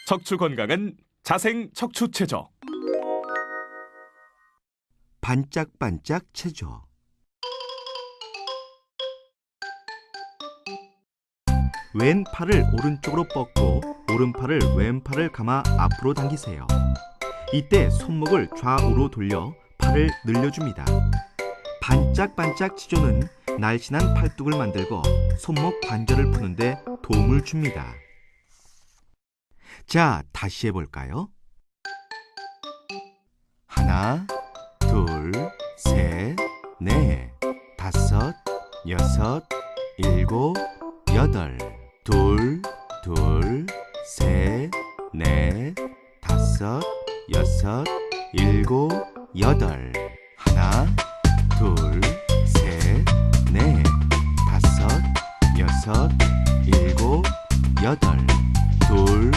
척추 건강은 자생 척추 체조. 반짝반짝 체조. 왼팔을 오른쪽으로 뻗고 오른팔을 왼팔을 감아 앞으로 당기세요. 이때 손목을 좌우로 돌려 팔을 늘려줍니다. 반짝반짝 체조는 날씬한 팔뚝을 만들고 손목 관절을 푸는데 도움을 줍니다. 자, 다시 해볼까요? 하나, 둘, 셋, 넷, 다섯, 여섯, 일곱, 여덟. 둘, 둘, 셋, 넷, 다섯, 여섯, 일곱, 여덟. 하나, 둘, 셋, 넷, 다섯, 여섯, 일곱, 여덟. 둘,